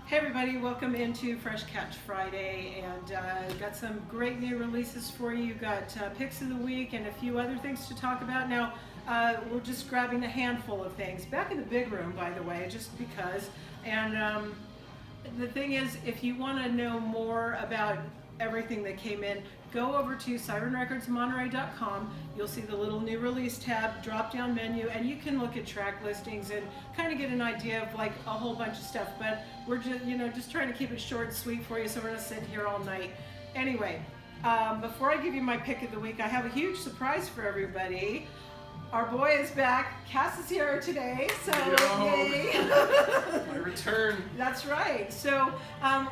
Hey everybody, welcome into Fresh Catch Friday, and got some great new releases for you. Got picks of the week and a few other things to talk about. Now, we're just grabbing a handful of things. Back in the big room, by the way, just because. And the thing is, if you want to know more about everything that came in, go over to sirenrecordsmonterey.com. You'll see the little new release tab, drop down menu, and you can look at track listings and kind of get an idea of like a whole bunch of stuff. But we're just trying to keep it short and sweet for you, so we're not sitting here all night. Anyway, before I give you my pick of the week, I have a huge surprise for everybody. Our boy is back. Cass is here today, so yay! My return. That's right. So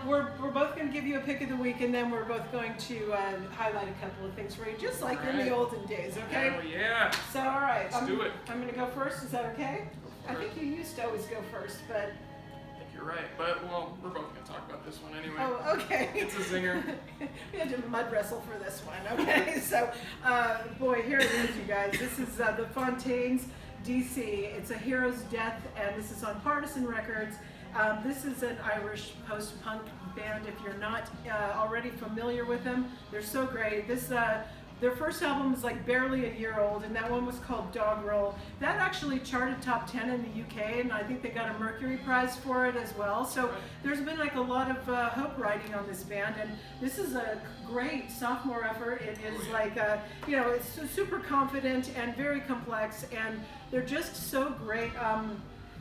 we're both going to give you a pick of the week, and then we're both going to highlight a couple of things for you, just like in the olden days. Okay? Oh yeah. So all right, Let's do it. I'm going to go first. Is that okay? I think you used to always go first, but. I think you're right, but well, we're both gonna talk about this one anyway. Oh, okay. It's a zinger. We had to mud wrestle for this one. Okay, so boy, here it is, you guys. This is the Fontaines DC. It's a hero's death, and this is on Partisan Records. This is an Irish post-punk band. If you're not already familiar with them, they're so great. Their first album is like barely a year old, and that one was called Doggerel. That actually charted top 10 in the UK, and I think they got a Mercury Prize for it as well. So there's been like a lot of hope riding on this band, and this is a great sophomore effort. It is like, it's super confident and very complex, and they're just so great.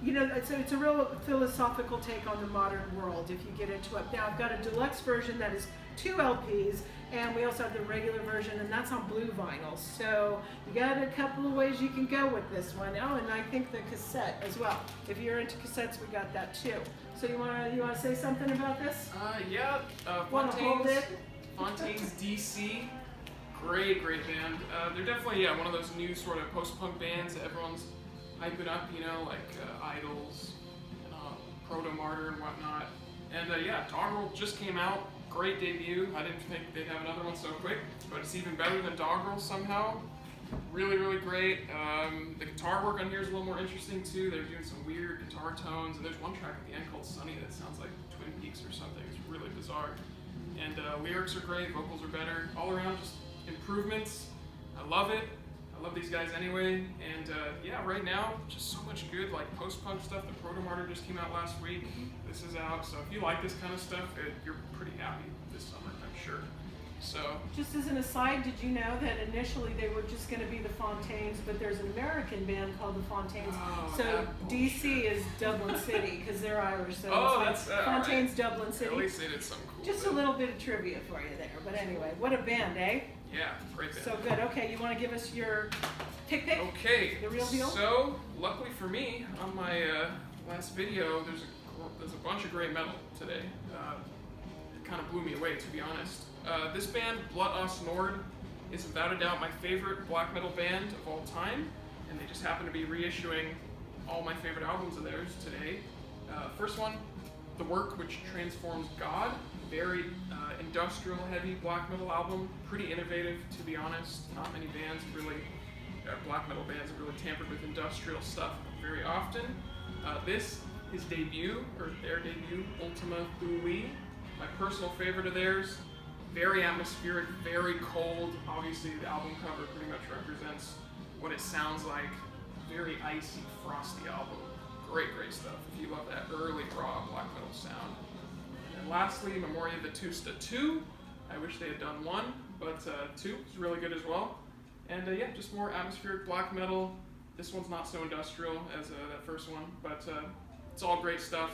It's a real philosophical take on the modern world if you get into it. Now I've got a deluxe version that is 2 LPs, and we also have the regular version, and that's on blue vinyl. So you got a couple of ways you can go with this one. Oh, and I think the cassette as well. If you're into cassettes, we got that too. So you wanna say something about this? Yeah. Wanna hold it? Fontaines DC. Great band. They're definitely one of those new sort of post-punk bands that everyone's hyping up, like Idols and Proto-Martyr and whatnot. And Doggerel just came out. Great debut. I didn't think they'd have another one so quick, but it's even better than Doggerel somehow. Really great. The guitar work on here is a little more interesting too. They're doing some weird guitar tones, and there's one track at the end called Sunny that sounds like Twin Peaks or something. It's really bizarre. And lyrics are great, vocals are better. All around, just improvements. I love it. I love these guys anyway. And right now, just so much good like post-punk stuff. The Proto-Martyr just came out last week. This is out, so if you like this kind of stuff, you're pretty happy this summer, I'm sure. So, just as an aside, did you know that initially they were just going to be the Fontaines, but there's an American band called the Fontaines. So DC is Dublin City because they're Irish. So that's Fontaines, right. Dublin City. At least they did some cool. Just a little bit of trivia for you there. But anyway, what a band, eh? Yeah, great band. So good. Okay, you want to give us your pick? Okay. The real deal. So, luckily for me, on my last video, there's a bunch of great metal today. It kind of blew me away, to be honest. This band, Blood Us Nord, is without a doubt my favorite black metal band of all time, and they just happen to be reissuing all my favorite albums of theirs today. First one, The Work Which Transforms God, very industrial heavy black metal album, pretty innovative, to be honest. Not many bands really, black metal bands have really tampered with industrial stuff very often. His debut, or their debut, Ultima Thule, my personal favorite of theirs. Very atmospheric, very cold. Obviously, the album cover pretty much represents what it sounds like. Very icy, frosty album. Great stuff. If you love that early, raw black metal sound. And lastly, Memoria Vetusta 2. I wish they had done 1, but 2 is really good as well. And just more atmospheric black metal. This one's not so industrial as that first one, but it's all great stuff.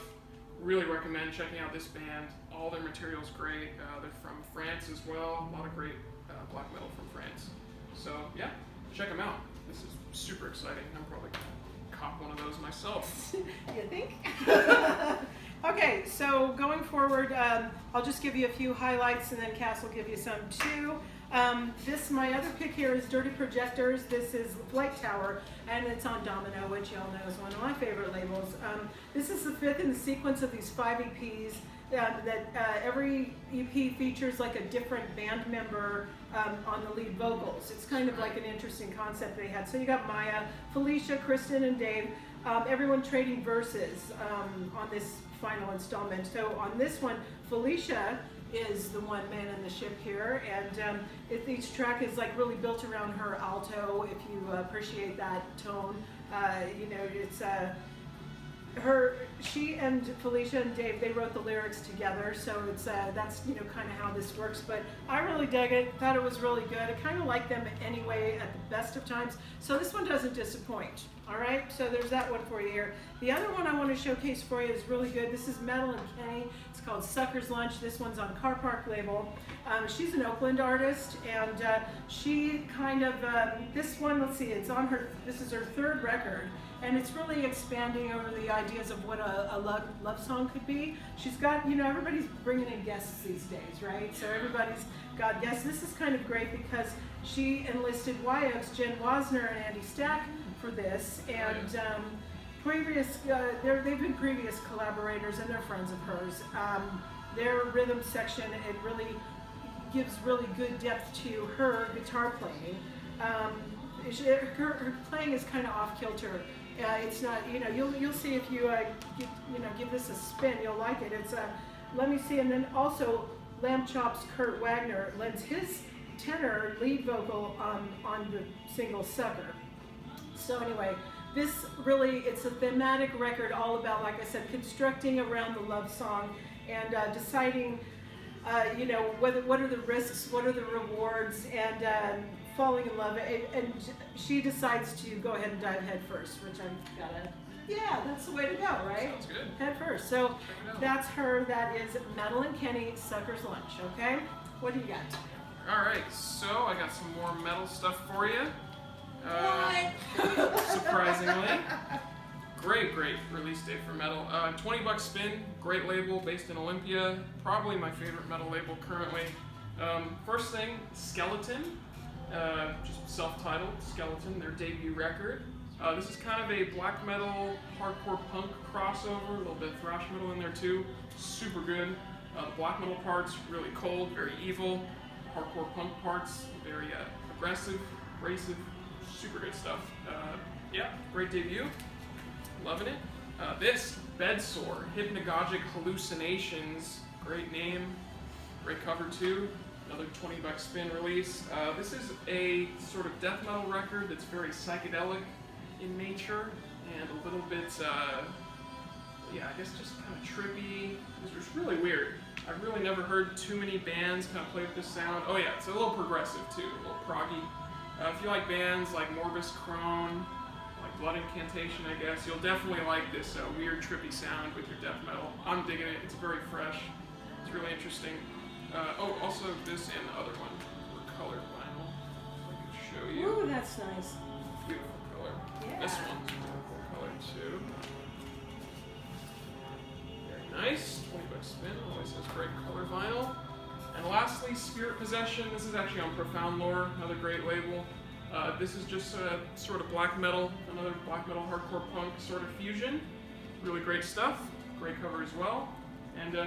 Really recommend checking out this band. All their material's great. They're from France as well. A lot of great black metal from France. So check them out. This is super exciting. I'm probably gonna cop one of those myself. You think? Okay, so going forward, I'll just give you a few highlights, and then Cass will give you some too. My other pick here is Dirty Projectors. This is Flight Tower, and it's on Domino, which y'all know is one of my favorite labels. This is the 5th in the sequence of these 5 EPs. Every EP features like a different band member on the lead vocals. It's kind of like an interesting concept they had. So you got Maya, Felicia, Kristen, and Dave. everyone trading verses on this final installment. So on this one, Felicia is the one man in the ship here, and each track is like really built around her alto. If you appreciate that tone, you know, it's she and Felicia and Dave, they wrote the lyrics together, so it's that's, you know, kind of how this works. But I really dug it, thought it was really good. I kind of like them anyway at the best of times, so this one doesn't disappoint. All right, so there's that one for you here. The other one I want to showcase for you is really good. This is Metal and Kenny. It's called Sucker's Lunch. This one's on Car Park label. She's an Oakland artist, and she kind of, this one, let's see, it's on her, this is her third record, and it's really expanding over the ideas of what a love song could be. She's got, you know, everybody's bringing in guests these days, right? So everybody's got guests. This is kind of great because she enlisted Wyoaks, Jen Wasner and Andy Stack for this, and they've been previous collaborators and they're friends of hers. Their rhythm section, it really gives really good depth to her guitar playing. Her playing is kind of off kilter. It's not, you know, you'll see if you give this a spin, you'll like it. It's let me see, and then also Lamb Chop's Kurt Wagner lends his tenor lead vocal on the single Sucker. So anyway, this really, it's a thematic record all about, like I said, constructing around the love song and deciding, you know, what are the risks, what are the rewards, and falling in love. And she decides to go ahead and dive head first, which I've got to, yeah, that's the way to go, right? Sounds good. Head first. So that's her. That is Metal and Kenny, Sucker's Lunch, okay? What do you got? All right, so I got some more metal stuff for you. Surprisingly. Great release date for metal. $20 spin, great label based in Olympia. Probably my favorite metal label currently. First thing, Skeleton. Just self-titled, Skeleton, their debut record. This is kind of a black metal, hardcore punk crossover, a little bit of thrash metal in there too. Super good. The black metal parts, really cold, very evil. Hardcore punk parts, very aggressive, abrasive, super good stuff. Yeah, great debut. Loving it. This, Bedsore, Hypnagogic Hallucinations, great name, great cover too. Another $20 spin release. This is a sort of death metal record that's very psychedelic in nature and a little bit, yeah, I guess just kind of trippy. It was really weird. I've really never heard too many bands kind of play with this sound. Oh yeah, it's a little progressive too, a little proggy. If you like bands like Morbus Crone, like Blood Incantation, I guess, you'll definitely like this weird, trippy sound with your death metal. I'm digging it. It's very fresh. It's really interesting. Oh, also this and the other one were colored vinyl. I can show you. Ooh, that's nice. Beautiful color. Yeah. This one's beautiful color too. Very nice. $20 spin. Always has great color vinyl. And lastly, Spirit Possession. This is actually on Profound Lore, another great label. This is just sort of black metal, another black metal hardcore punk sort of fusion. Really great stuff. Great cover as well. And yeah,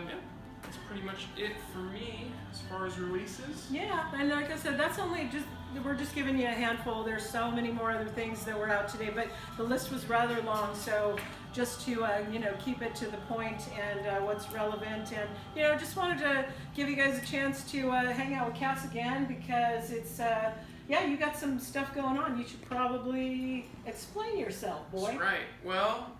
that's pretty much it for me as far as releases. Yeah, and like I said, that's only just, we're just giving you a handful. There's so many more other things that were out today, but the list was rather long, so just to you know, keep it to the point and what's relevant, and you know, just wanted to give you guys a chance to hang out with Cass again, because it's yeah, you got some stuff going on. You should probably explain yourself, boy. That's right. Well,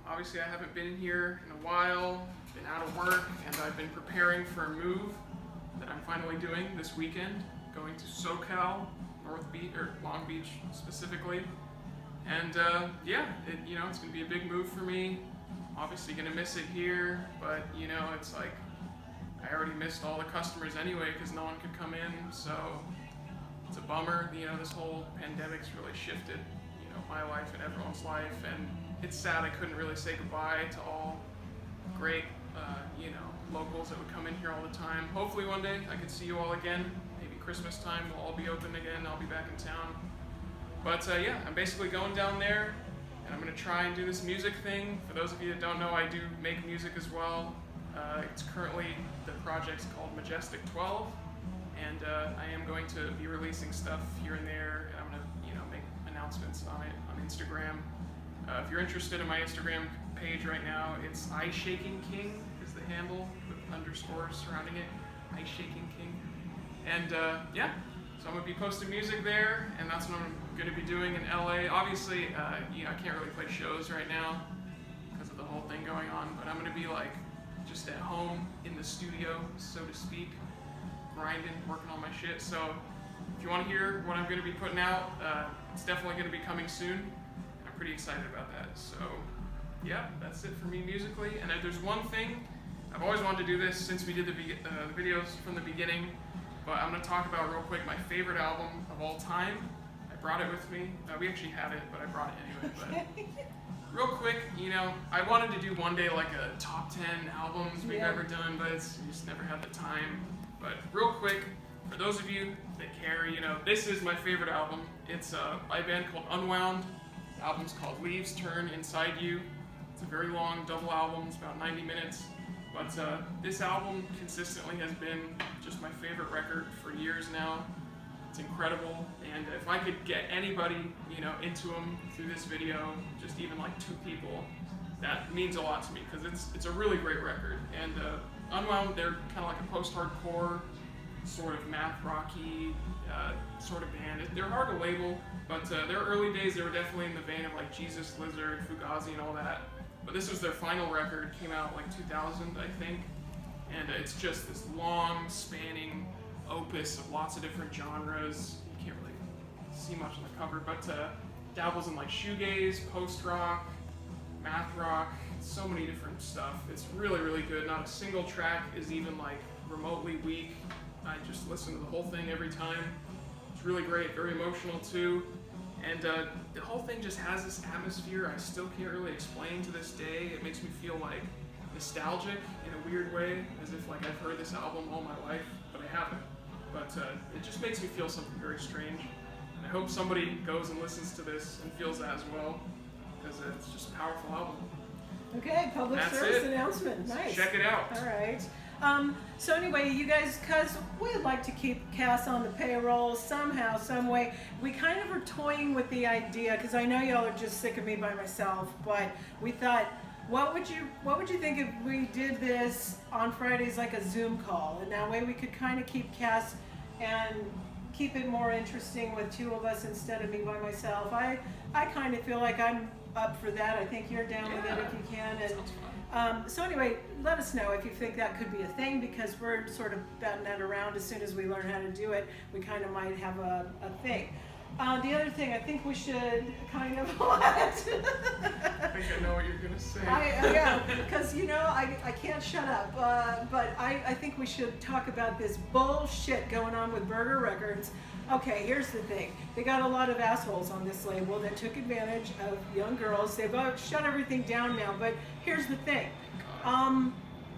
obviously I haven't been in here in a while, been out of work, and I've been preparing for a move that I'm finally doing this weekend, going to SoCal, North Beach, or Long Beach specifically. And yeah, you know, it's gonna be a big move for me. Obviously gonna miss it here, but you know, it's like, I already missed all the customers anyway because no one could come in, so it's a bummer. You know, this whole pandemic's really shifted, you know, my life and everyone's life, and it's sad I couldn't really say goodbye to all great, you know, locals that would come in here all the time. Hopefully one day I could see you all again. Maybe Christmas time we'll all be open again. I'll be back in town. But yeah, I'm basically going down there, and I'm gonna try and do this music thing. For those of you that don't know, I do make music as well. It's currently, the project's called Majestic 12, and I am going to be releasing stuff here and there, and I'm gonna, you know, make announcements on it on Instagram. If you're interested in my Instagram page right now, it's Ice Shaking King is the handle with underscores surrounding it. Ice Shaking King. And yeah, so I'm gonna be posting music there, and that's what I'm gonna be doing in LA. Obviously, you know, I can't really play shows right now because of the whole thing going on, but I'm gonna be like just at home in the studio, so to speak, grinding, working on my shit. So if you want to hear what I'm gonna be putting out, it's definitely gonna be coming soon. I'm pretty excited about that. So yeah, that's it for me musically. And if there's one thing, I've always wanted to do this since we did the videos from the beginning, but I'm going to talk about real quick my favorite album of all time. I brought it with me. We actually had it, but I brought it anyway. But real quick, you know, I wanted to do one day like a top 10 albums we've ever done, but we just never had the time. But real quick, for those of you that care, you know, this is my favorite album. It's by a band called Unwound. The album's called Leaves Turn Inside You. It's a very long double album. It's about 90 minutes. But this album consistently has been just my favorite record for years now. It's incredible, and if I could get anybody, you know, into them through this video, just even like 2 people, that means a lot to me because it's a really great record. And Unwound, they're kind of like a post-hardcore, sort of math rocky sort of band. They're hard to label, but their early days they were definitely in the vein of like Jesus Lizard, Fugazi, and all that. But this was their final record, came out like 2000, I think, and it's just this long spanning opus of lots of different genres. You can't really see much on the cover, but dabbles in like shoegaze, post-rock, math rock, so many different stuff. It's really, really good. Not a single track is even like remotely weak. I just listen to the whole thing every time. It's really great, very emotional too. And the whole thing just has this atmosphere I still can't really explain to this day. It makes me feel like nostalgic in a weird way, as if like I've heard this album all my life, but I haven't. But it just makes me feel something very strange. And I hope somebody goes and listens to this and feels that as well, because it's just a powerful album. Okay, public service announcement. Nice. Check it out. All right. So anyway, you guys, because we'd like to keep Cass on the payroll somehow, some way, we kind of are toying with the idea, because I know y'all are just sick of me by myself, but we thought, what would you think if we did this on Fridays like a Zoom call, and that way we could kind of keep Cass and keep it more interesting with 2 of us instead of me by myself. I kind of feel like I'm up for that. I think you're down with it if you can. And so anyway, let us know if you think that could be a thing, because we're sort of batting that around. As soon as we learn how to do it, we kind of might have a thing. The other thing, I think we should kind of what? I think I know what you're going to say. Yeah, because you know, I can't shut up. But I think we should talk about this bullshit going on with Burger Records. Okay, here's the thing. They got a lot of assholes on this label that took advantage of young girls. They've shut everything down now, but here's the thing.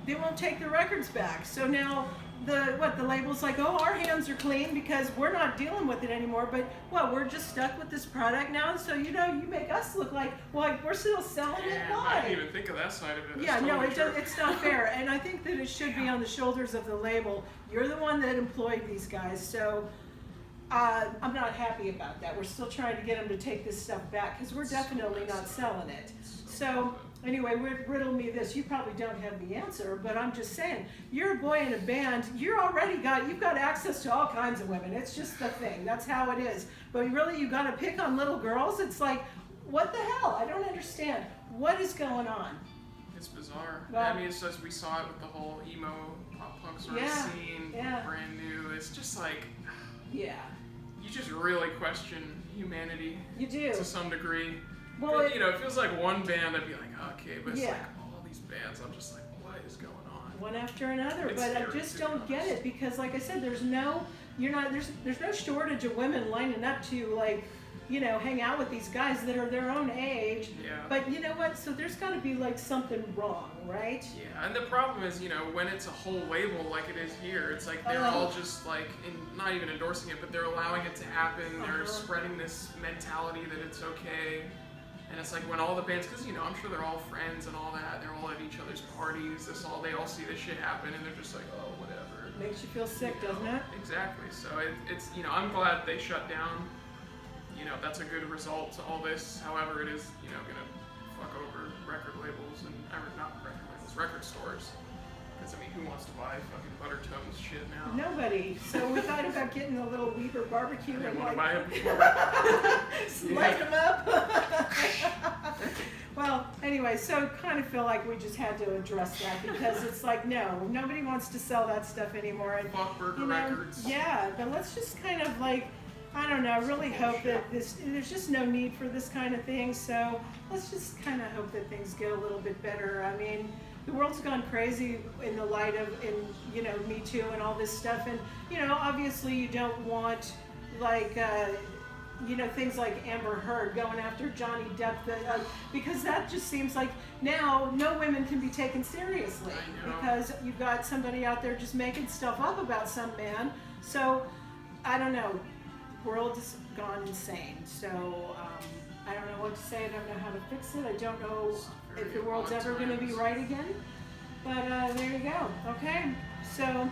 They won't take the records back. So now the label's like, oh, our hands are clean because we're not dealing with it anymore, but we're just stuck with this product now, so you know, you make us look like we're still selling it. Why? I didn't even think of that side of it. Yeah, no, it's not fair, and I think that it should be on the shoulders of the label. You're the one that employed these guys, so I'm not happy about that. We're still trying to get them to take this stuff back because we're definitely not selling it. So anyway, riddle me this. You probably don't have the answer, but I'm just saying, you're a boy in a band. You've got access to all kinds of women. It's just the thing. That's how it is. But really, you got to pick on little girls. It's like, what the hell? I don't understand. What is going on? It's bizarre. Well, I mean, it's just we saw it with the whole emo pop punk sort of scene, brand new. It's just like, you just really question humanity. You do to some degree. Well, you know, it feels like one band I'd be like, okay, but it's like all these bands, I'm just like, what is going on? One after another, It's but I just don't get it, because like I said, there's no shortage of women lining up to, like, you know, hang out with these guys that are their own age. Yeah. But you know what? So there's got to be like something wrong, right? Yeah, and the problem is, you know, when it's a whole label like it is here, it's like they're all just like, not even endorsing it, but they're allowing it to happen. They're spreading this mentality that it's okay. And it's like when all the bands, because, you know, I'm sure they're all friends and all that, they're all at each other's parties, they all see this shit happen, and they're just like, oh, whatever. Makes you feel sick, doesn't it? Exactly. So it's, you know, I'm glad they shut down. You know, that's a good result to all this. However, it is, you know, going to fuck over record labels and not record labels, record stores. Because I mean, who wants to buy fucking Butter Tones shit now? Nobody. So we thought about getting a little Weaver barbecue I and want to like buy them before. light them up. Well, anyway, so kind of feel like we just had to address that because it's like, no, nobody wants to sell that stuff anymore. And, Fuck Burger you know, Records. yeah, but let's just kind of like, I don't know, really hope that there's just no need for this kind of thing. So let's just kind of hope that things get a little bit better. I mean, the world's gone crazy in the light of, you know, Me Too and all this stuff. And, you know, obviously you don't want, like, you know, things like Amber Heard going after Johnny Depp, because that just seems like now no women can be taken seriously because you've got somebody out there just making stuff up about some man. So, I don't know. The world has gone insane. So, I don't know what to say. I don't know how to fix it. I don't know if the world's ever going to be right again. But there you go. Okay. So,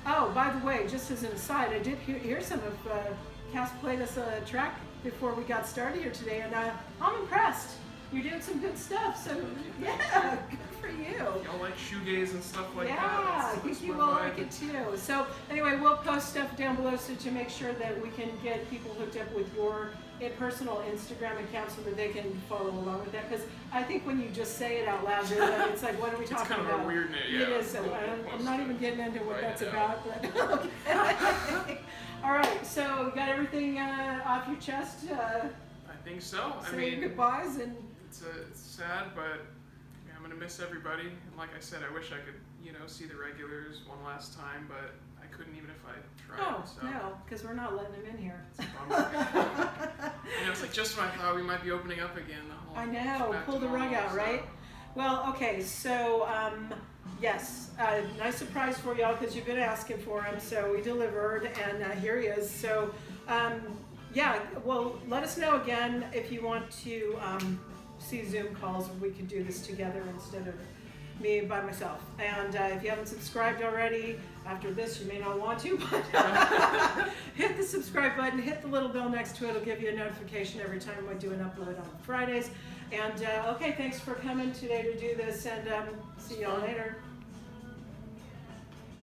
oh, by the way, just as an aside, I did hear some of Cass played us a track before we got started here today, and I'm impressed. You're doing some good stuff. So, yeah, good for you. Y'all like shoegaze and stuff like that? Yeah, I think you will like it too. So anyway, we'll post stuff down below so to make sure that we can get people hooked up with your personal Instagram account so that they can follow along with that. Because I think when you just say it out loud, it's like, what are we talking about? It's kind of a weird name, yeah. It is. So I'm not even getting into what that's about. But okay. All right. So you got everything off your chest. I think so. I Say mean, your goodbyes and. It's sad, but yeah, I'm gonna miss everybody. And like I said, I wish I could, you know, see the regulars one last time, but I couldn't even if I tried. Oh, so. no, because we're not letting them in here. It's a bummer. You know, it's like just when I thought we might be opening up again. The whole I know, back to pull the rug normal, out, so. right? Well, okay, so yes, nice surprise for y'all because you've been asking for him. So we delivered, and here he is. So yeah, well, let us know again if you want to see Zoom calls. We can do this together instead of me by myself. And if you haven't subscribed already, after this you may not want to, but hit the subscribe button, hit the little bell next to it. It'll give you a notification every time we do an upload on Fridays. And okay, thanks for coming today to do this, and see y'all later.